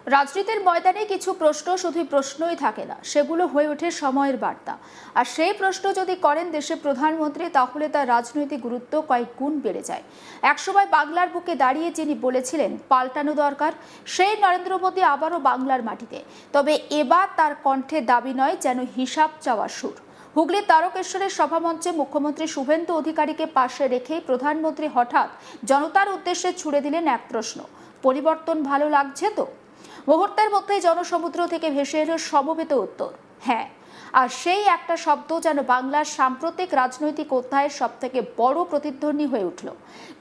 রাজনীতির ময়দানে কিছু প্রশ্ন শুধু প্রশ্নই থাকে না, সেগুলো হয়ে ওঠে সময়ের বার্তা। আর সেই প্রশ্ন যদি করেন দেশের প্রধানমন্ত্রী, তাহলে তার রাজনৈতিক গুরুত্ব কয়েক গুণ বেড়ে যায়। একসময় বাংলার বুকে দাঁড়িয়ে যিনি বলেছিলেন পাল্টানো দরকার, সেই নরেন্দ্র মোদী আবারও বাংলার মাটিতে। তবে এবার তার কণ্ঠে দাবি নয়, যেন হিসাব চাওয়ার সুর। হুগলির তারকেশ্বরের সভামঞ্চে মুখ্যমন্ত্রী শুভেন্দু অধিকারীকে পাশে রেখেই প্রধানমন্ত্রী হঠাৎ জনতার উদ্দেশ্যে ছুড়ে দিলেন এক প্রশ্ন: পরিবর্তন ভালো লাগছে তো? মুহূর্তের মধ্যেই জনসমুদ্র থেকে ভেসে এলো সমবেত উত্তর, হ্যাঁ। আর সেই একটা শব্দ যেন বাংলার সাম্প্রতিক রাজনৈতিক অধ্যায়ের সবথেকে বড় প্রতিধ্বনি হয়ে উঠল।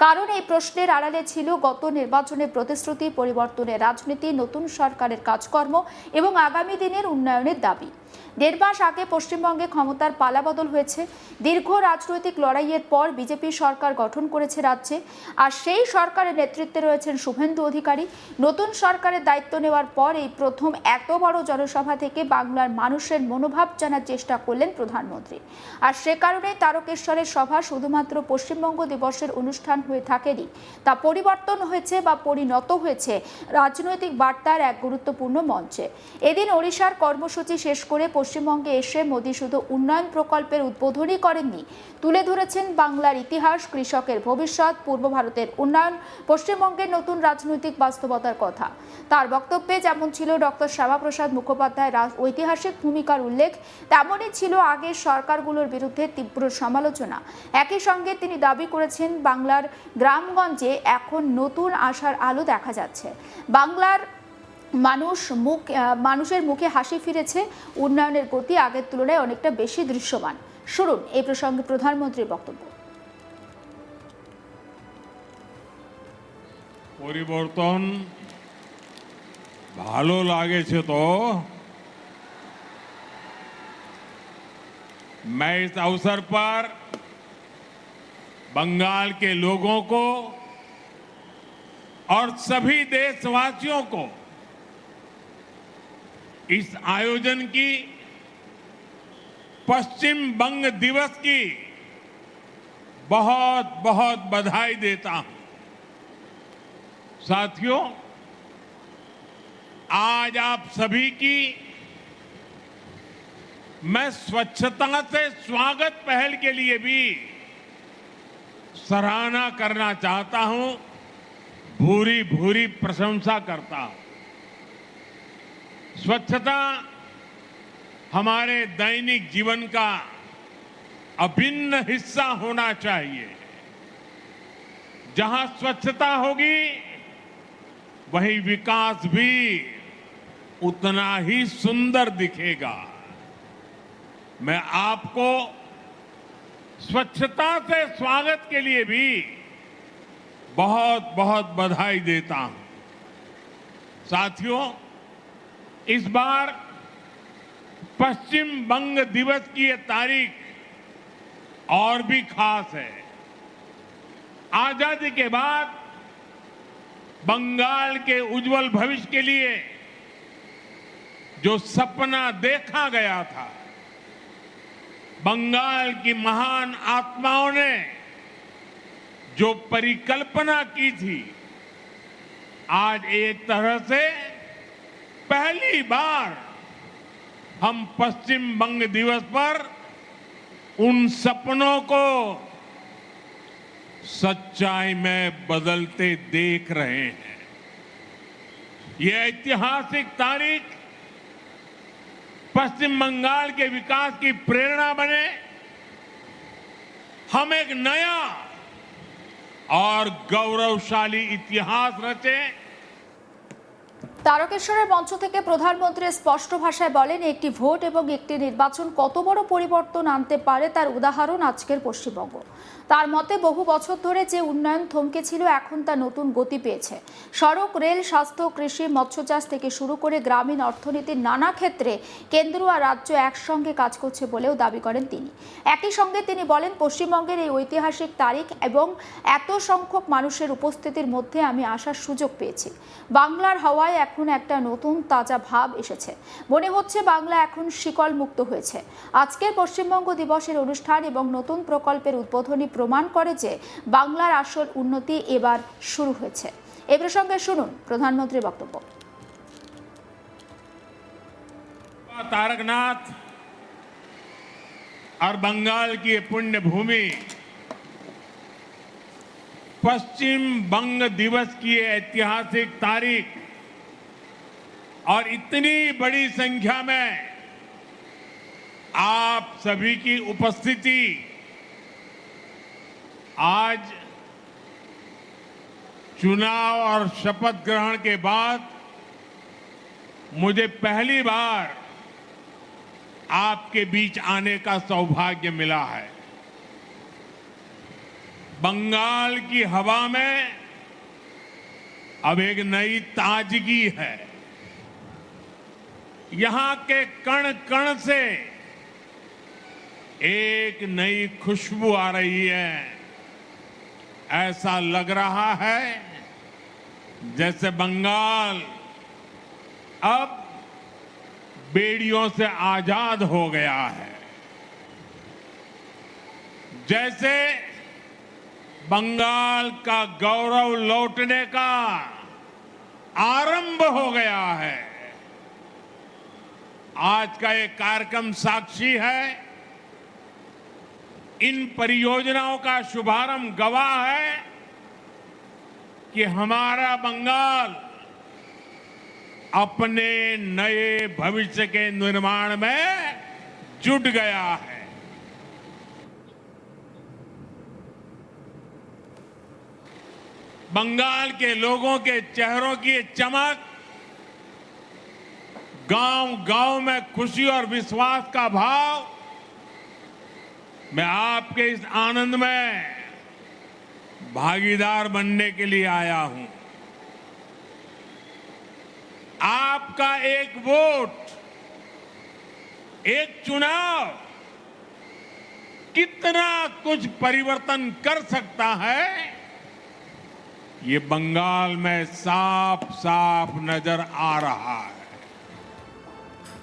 কারণ এই প্রশ্নের আড়ালে ছিল গত নির্বাচনের প্রতিশ্রুতি, পরিবর্তনের রাজনীতি, নতুন সরকারের কাজকর্ম এবং আগামী দিনের উন্নয়নের দাবি। 1.5 মাস আগে পশ্চিমবঙ্গে ক্ষমতার পালাবদল হয়েছে। দীর্ঘ রাজনৈতিক লড়াইয়ের পর বিজেপি সরকার গঠন করেছে রাজ্যে। আর সেই সরকারের নেতৃত্বে রয়েছেন শুভেন্দু অধিকারী। নতুন সরকারের দায়িত্ব নেওয়ার পর এই প্রথম এত বড় জনসভা থেকে বাংলার মানুষের মনোভাব জানার চেষ্টা করলেন প্রধানমন্ত্রী। আর সে কারণেই তারকেশ্বরের সভা শুধুমাত্র পশ্চিমবঙ্গ দিবসের অনুষ্ঠান হয়ে থাকেনি, তা পরিবর্তন হয়েছে বা পরিণত হয়েছে রাজনৈতিক বার্তার এক গুরুত্বপূর্ণ মঞ্চে। এদিন ওড়িশার কর্মসূচি শেষ করে পশ্চিমবঙ্গে এসে মোদী শুধু উন্নয়ন প্রকল্পের উদ্বোধনই করেননি, তুলে ধরেছেন বাংলার ইতিহাস, কৃষকের ভবিষ্যৎ, পূর্ব ভারতের উন্নয়ন, পশ্চিমবঙ্গের নতুন রাজনৈতিক বাস্তবতার কথা। তার বক্তব্যে যেমন ছিল ডক্টর শ্যামাপ্রসাদ মুখোপাধ্যায়ের ঐতিহাসিক ভূমিকার উল্লেখ, তেমনই ছিল আগের সরকারগুলোর বিরুদ্ধে তীব্র সমালোচনা। একই সঙ্গে তিনি দাবি করেছেন বাংলার গ্রামগঞ্জে এখন নতুন আশার আলো দেখা যাচ্ছে। বাংলার মানুষের মুখে হাসি ফিরেছে, উন্নয়নের গতি আগের তুলনায় অনেকটা বেশি দৃশ্যমান। শুনুন এই প্রসঙ্গে প্রধানমন্ত্রীর বক্তব্য। পরিবর্তন ভালো লাগেছে তো? मैं इस अवसर पर बंगाल के लोगों को और सभी देशवासियों को इस आयोजन की, पश्चिम बंग दिवस की बहुत बहुत बधाई देता हूं। साथियों, आज आप सभी की मैं स्वच्छता से स्वागत पहल के लिए भी सराहना करना चाहता हूं, भूरी भूरी प्रशंसा करता हूं। स्वच्छता हमारे दैनिक जीवन का अभिन्न हिस्सा होना चाहिए। जहां स्वच्छता होगी वहीं विकास भी उतना ही सुंदर दिखेगा। मैं आपको स्वच्छता से स्वागत के लिए भी बहुत बहुत बधाई देता हूं। साथियों, इस बार पश्चिम बंग दिवस की ये तारीख और भी खास है। आजादी के बाद बंगाल के उज्जवल भविष्य के लिए जो सपना देखा गया था, बंगाल की महान आत्माओं ने जो परिकल्पना की थी, आज एक तरह से पहली बार हम पश्चिम बंग दिवस पर उन सपनों को सच्चाई में बदलते देख रहे हैं। यह ऐतिहासिक तारीख पश्चिम बंगाल के विकास की प्रेरणा बने, हम एक नया और गौरवशाली इतिहास रचे। তারকেশ্বরের মঞ্চ থেকে প্রধানমন্ত্রী স্পষ্ট ভাষায় বলেন, একটি ভোট এবং একটি নির্বাচন কত বড় পরিবর্তন আনতে পারে তার উদাহরণ আজকের পশ্চিমবঙ্গ। তার মতে বহু বছর ধরে যে উন্নয়ন থমকে ছিল, এখন তা নতুন গতি পেয়েছে। সড়ক, রেল, স্বাস্থ্য, কৃষি, মৎস্যচাষ থেকে শুরু করে গ্রামীণ অর্থনীতির নানা ক্ষেত্রে কেন্দ্র আর রাজ্য একসঙ্গে কাজ করছে বলেও দাবি করেন তিনি। একই সঙ্গে তিনি বলেন, পশ্চিমবঙ্গের এই ঐতিহাসিক তারিখ এবং এত সংখ্যক মানুষের উপস্থিতির মধ্যে আমি আসার সুযোগ পেয়েছি। বাংলার হাওয়ায় এখন একটা নতুন তাজা ভাব এসেছে। মনে হচ্ছে বাংলা এখন শিকল মুক্ত হয়েছে। আজকের পশ্চিমবঙ্গ দিবসের অনুষ্ঠান এবং নতুন প্রকল্পের উদ্বোধনী প্রমাণ করে যে বাংলার আসল উন্নতি এবার শুরু হয়েছে। এ প্রসঙ্গে শুনুন প্রধানমন্ত্রীর বক্তব্য। तारकनाथ और बंगाल की ये पुण्य भूमि पश्चिम बंग दिवस की ये ऐतिहासिक तारीख और इतनी बड़ी संख्या में आप सभी की उपस्थिति आज चुनाव और शपथ ग्रहण के बाद मुझे पहली बार आपके बीच आने का सौभाग्य मिला है। बंगाल की हवा में अब एक नई ताजगी है। यहां के कण कण से एक नई खुशबू आ रही है। ऐसा लग रहा है जैसे बंगाल अब बेड़ियों से आजाद हो गया है। जैसे बंगाल का गौरव लौटने का आरंभ हो गया है। आज का ये कार्यक्रम साक्षी है। इन परियोजनाओं का शुभारंभ गवाह है कि हमारा बंगाल अपने नए भविष्य के निर्माण में जुट गया है। बंगाल के लोगों के चेहरों की ये चमक, गांव-गांव में खुशी और विश्वास का भाव, मैं आपके इस आनंद में भागीदार बनने के लिए आया हूं। आपका एक वोट, एक चुनाव कितना कुछ परिवर्तन कर सकता है, ये बंगाल में साफ साफ नजर आ रहा है।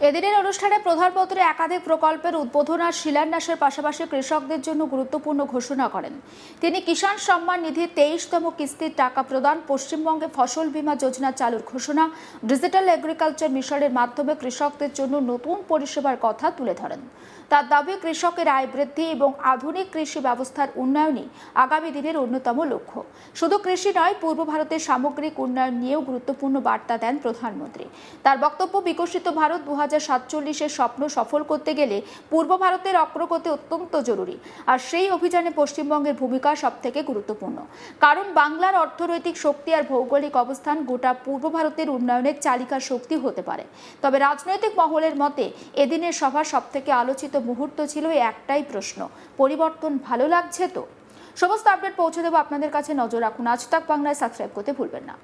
এদিনের অনুষ্ঠানে প্রধানমন্ত্রী একাধিক প্রকল্পের উদ্বোধন আর শিলান্যাসের পাশাপাশি কৃষকদের জন্য গুরুত্বপূর্ণ ঘোষণা করেন। তিনি কিষাণ সম্মান নিধির 23তম কিস্তির টাকা প্রদান, পশ্চিমবঙ্গে ফসল বীমা যোজনা চালুর ঘোষণা, ডিজিটাল এগ্রিকালচার মিশনের মাধ্যমে কৃষকদের জন্য নতুন পরিষেবার কথা তুলে ধরেন। তার দাবি, কৃষকের আয় বৃদ্ধি এবং আধুনিক কৃষি ব্যবস্থার উন্নয়নই আগামী দিনের অন্যতম লক্ষ্য। শুধু কৃষি নয়, পূর্ব ভারতের সামগ্রিক উন্নয়ন নিয়েও গুরুত্বপূর্ণ বার্তা দেন প্রধানমন্ত্রী। তার বক্তব্য, বিকশিত ভারত 2047-এর স্বপ্ন সফল করতে গেলে পূর্ব ভারতের অগ্রগতি অত্যন্ত জরুরি। আর সেই অভিযানে পশ্চিমবঙ্গের ভূমিকা সবথেকে গুরুত্বপূর্ণ। কারণ বাংলার অর্থনৈতিক শক্তি আর ভৌগোলিক অবস্থান গোটা পূর্ব ভারতের উন্নয়নের চালিকা শক্তি হতে পারে। তবে রাজনৈতিক মহলের মতে এদিনের সভার সবথেকে আলোচিত মুহূর্ত ছিল একটাই প্রশ্ন, পরিবর্তন ভালো লাগছে তো? সমস্ত আপডেট পৌঁছে দেবো আপনাদের কাছে, নজর রাখুন। আজ তাক বাংলায় সাবস্ক্রাইব করতে ভুলবেন না।